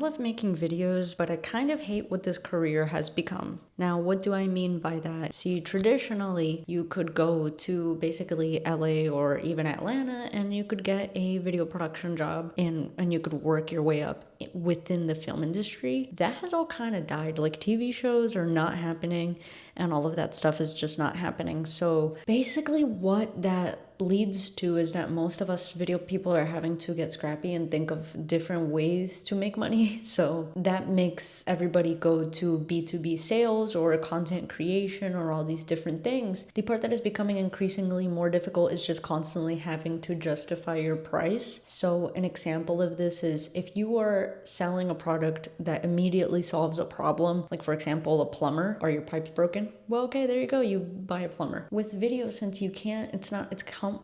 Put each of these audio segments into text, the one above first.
love making videos, but I kind of hate what this career has become. Now, what do I mean by that? See, traditionally, you could go to basically LA or even Atlanta and you could get a video production job and you could work your way up within the film industry. That has all kind of died. Like TV shows are not happening and all of that stuff is just not happening. So basically what that leads to is that most of us video people are having to get scrappy and think of different ways to make money. So that makes everybody go to B2B sales or content creation or all these different things. The part that is becoming increasingly more difficult is just constantly having to justify your price. So an example of this is if you are selling a product that immediately solves a problem, like for example, a plumber, are your pipes broken? Well, okay, there you go. You buy a plumber. With video, since you can't,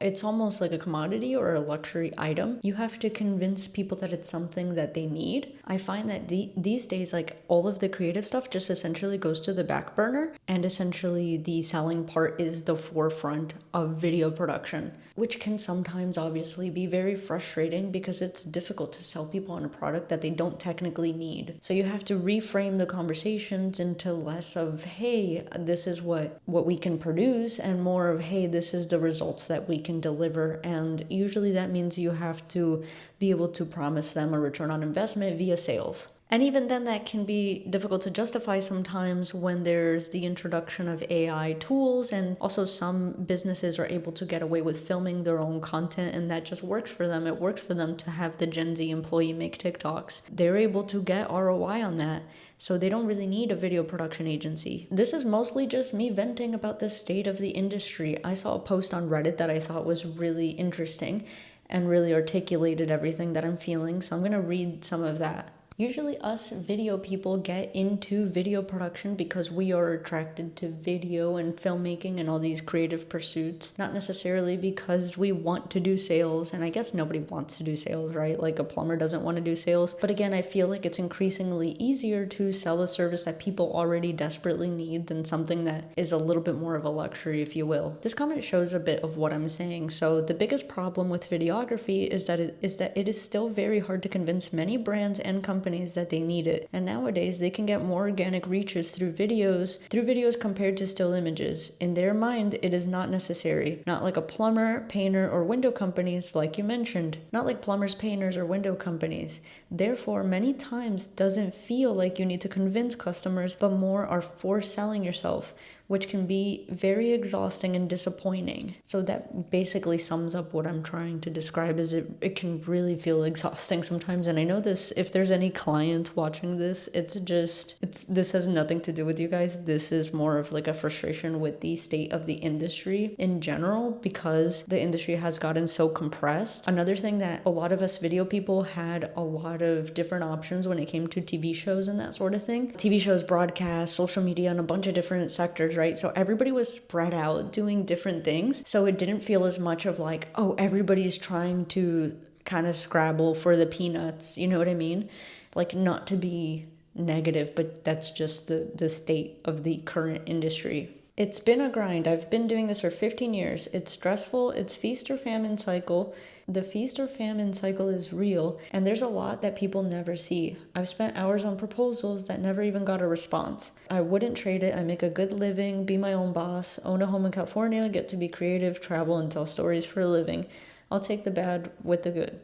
it's almost like a commodity or a luxury item. You have to convince people that it's something that they need. I find that these days, like all of the creative stuff just essentially goes to the back burner, and essentially the selling part is the forefront of video production, which can sometimes obviously be very frustrating because it's difficult to sell people on a product that they don't technically need. So you have to reframe the conversations into less of, hey, this is what we can produce, and more of, hey, this is the results that we can deliver. And usually that means you have to be able to promise them a return on investment via sales. And even then, that can be difficult to justify sometimes when there's the introduction of AI tools, and also some businesses are able to get away with filming their own content, and that just works for them. It works for them to have the Gen Z employee make TikToks. They're able to get ROI on that, so they don't really need a video production agency. This is mostly just me venting about the state of the industry. I saw a post on Reddit that I thought was really interesting and really articulated everything that I'm feeling, so I'm going to read some of that. Usually us video people get into video production because we are attracted to video and filmmaking and all these creative pursuits, not necessarily because we want to do sales. And I guess nobody wants to do sales, right? Like a plumber doesn't want to do sales. But again, I feel like it's increasingly easier to sell a service that people already desperately need than something that is a little bit more of a luxury, if you will. This comment shows a bit of what I'm saying. So the biggest problem with videography is that it is still very hard to convince many brands and companies that they need it. And nowadays they can get more organic reaches through videos compared to still images. In their mind, it is not necessary. Not like a plumber, painter, or window companies like you mentioned. Not like plumbers, painters, or window companies. Therefore, many times doesn't feel like you need to convince customers, but more are forced selling yourself, which can be very exhausting and disappointing. So that basically sums up what I'm trying to describe, is it can really feel exhausting sometimes. And I know this, if there's any clients watching this, this has nothing to do with you guys. This is more of like a frustration with the state of the industry in general, because the industry has gotten so compressed. Another thing that a lot of us video people had a lot of different options when it came to TV shows and that sort of thing. TV shows, broadcast, social media, and a bunch of different sectors, right? So everybody was spread out doing different things. So it didn't feel as much of like, oh, everybody's trying to kind of scrabble for the peanuts. You know what I mean? Like, not to be negative, but that's just the state of the current industry. It's been a grind. I've been doing this for 15 years. It's stressful. It's feast or famine cycle. The feast or famine cycle is real, and there's a lot that people never see. I've spent hours on proposals that never even got a response. I wouldn't trade it. I make a good living, be my own boss, own a home in California, get to be creative, travel, and tell stories for a living. I'll take the bad with the good.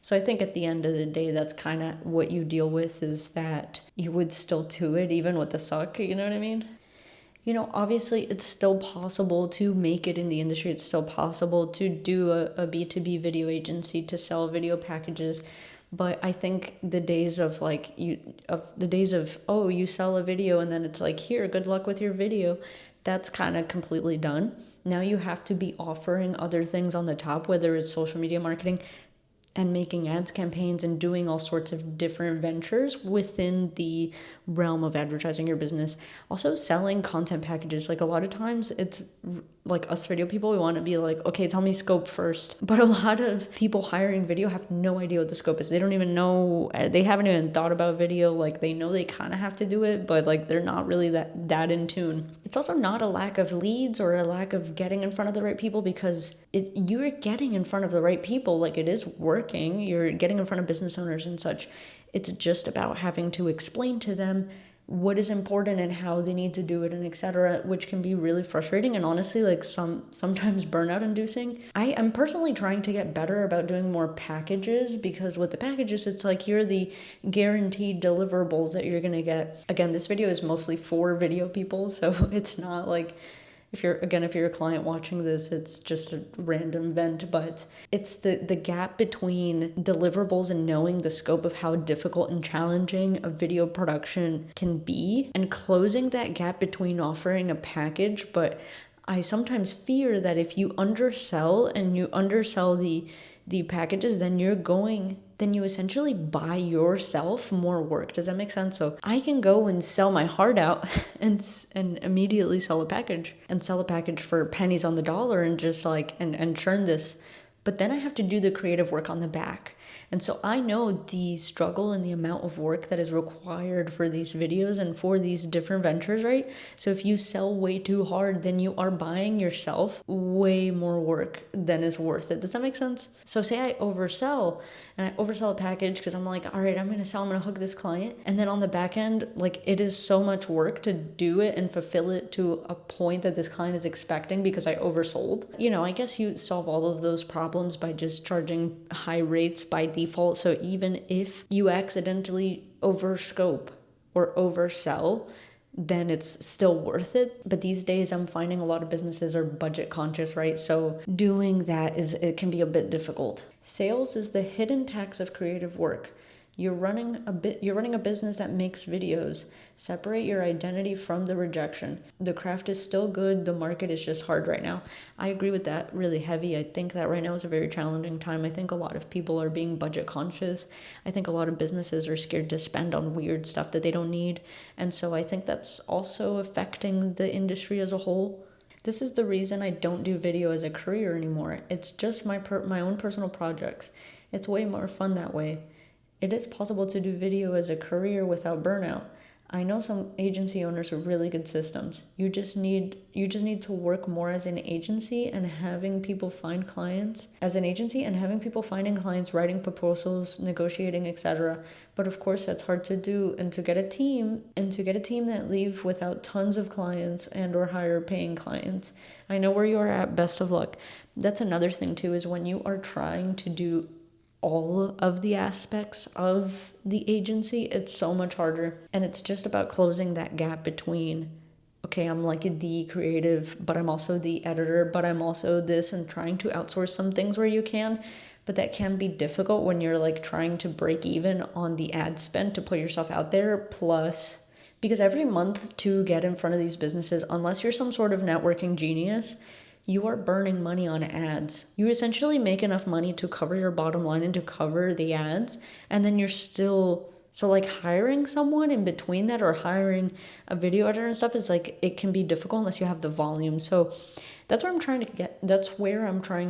So I think at the end of the day, that's kind of what you deal with, is that you would still do it even with the suck, you know what I mean? You know, obviously it's still possible to make it in the industry. It's still possible to do a B2B video agency, to sell video packages. But I think the days of you sell a video and then it's like, here, good luck with your video, that's kind of completely done. Now you have to be offering other things on the top, whether it's social media marketing and making ads campaigns and doing all sorts of different ventures within the realm of advertising your business. Also selling content packages. Like a lot of times it's like us video people, we want to be like, okay, tell me scope first. But a lot of people hiring video have no idea what the scope is. They don't even know, they haven't even thought about video. Like they know they kind of have to do it, but like they're not really that in tune. It's also not a lack of leads or a lack of getting in front of the right people, because you're getting in front of the right people. Like it is working. working, you're getting in front of business owners and such. It's just about having to explain to them what is important and how they need to do it and etc., which can be really frustrating and honestly like sometimes burnout inducing. I'm personally trying to get better about doing more packages, because with the packages it's like you're the guaranteed deliverables that you're gonna get. Again, this video is mostly for video people, so it's not like if you're a client watching this, it's just a random vent, but it's the gap between deliverables and knowing the scope of how difficult and challenging a video production can be, and closing that gap between offering a package. But I sometimes fear that if you undersell the packages, then you essentially buy yourself more work. Does that make sense? So I can go and sell my heart out and immediately sell a package for pennies on the dollar and just like and churn this. But then I have to do the creative work on the back. And so I know the struggle and the amount of work that is required for these videos and for these different ventures, right? So if you sell way too hard, then you are buying yourself way more work than is worth it. Does that make sense? So say I oversell a package because I'm like, all right, I'm going to hook this client. And then on the back end, like it is so much work to do it and fulfill it to a point that this client is expecting because I oversold. I guess you solve all of those problems by just charging high rates by default. So even if you accidentally overscope or oversell, then it's still worth it. But these days I'm finding a lot of businesses are budget conscious, right? So doing that it can be a bit difficult. Sales is the hidden tax of creative work. You're running a business that makes videos. Separate your identity from the rejection. The craft is still good. The market is just hard right now. I agree with that really heavy. I think that right now is a very challenging time. I think a lot of people are being budget conscious. I think a lot of businesses are scared to spend on weird stuff that they don't need. And so I think that's also affecting the industry as a whole. This is the reason I don't do video as a career anymore. It's just my own personal projects. It's way more fun that way. It is possible to do video as a career without burnout. I know some agency owners with really good systems. You just need to work more as an agency and having people find clients finding clients, writing proposals, negotiating, etc. But of course that's hard to do, and to get a team that leave without tons of clients and or higher paying clients. I know where you are at, best of luck. That's another thing too, is when you are trying to do all of the aspects of the agency, it's so much harder. And it's just about closing that gap between, okay, I'm like the creative, but I'm also the editor, but I'm also this, and trying to outsource some things where you can. But that can be difficult when you're like trying to break even on the ad spend to put yourself out there, plus because every month to get in front of these businesses, unless you're some sort of networking genius, you are burning money on ads. You essentially make enough money to cover your bottom line and to cover the ads, and then you're still, so like hiring someone in between that or hiring a video editor and stuff is like, it can be difficult unless you have the volume. So that's where I'm trying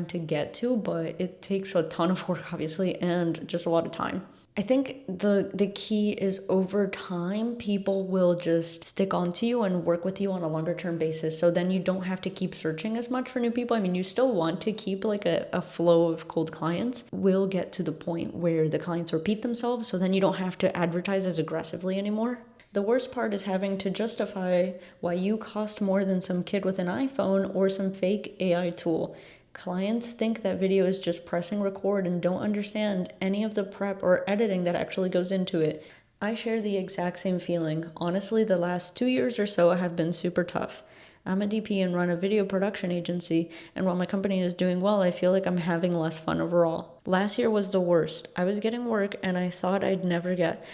to get to, but it takes a ton of work obviously and just a lot of time. I think the key is over time, people will just stick onto you and work with you on a longer term basis. So then you don't have to keep searching as much for new people. I mean, you still want to keep like a flow of cold clients. We'll get to the point where the clients repeat themselves. So then you don't have to advertise as aggressively anymore. The worst part is having to justify why you cost more than some kid with an iPhone or some fake AI tool. Clients think that video is just pressing record and don't understand any of the prep or editing that actually goes into it. I share the exact same feeling. Honestly, the last 2 years or so have been super tough. I'm a DP and run a video production agency, and while my company is doing well, I feel like I'm having less fun overall. Last year was the worst. I was getting work I thought I'd never get,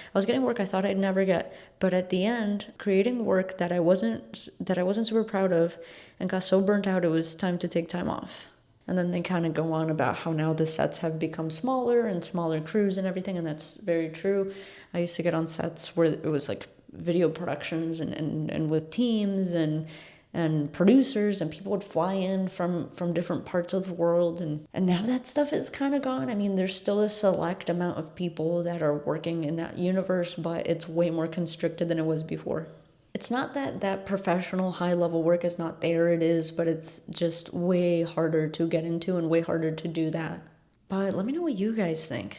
but at the end, creating work that I wasn't super proud of and got so burnt out it was time to take time off. And then they kind of go on about how now the sets have become smaller and smaller crews and everything, and that's very true. I used to get on sets where it was like video productions and with teams and producers, and people would fly in from different parts of the world, and now that stuff is kind of gone. I mean, there's still a select amount of people that are working in that universe, but it's way more constricted than it was before. It's not that professional high-level work is not there, it is, but it's just way harder to get into and way harder to do that. But let me know what you guys think.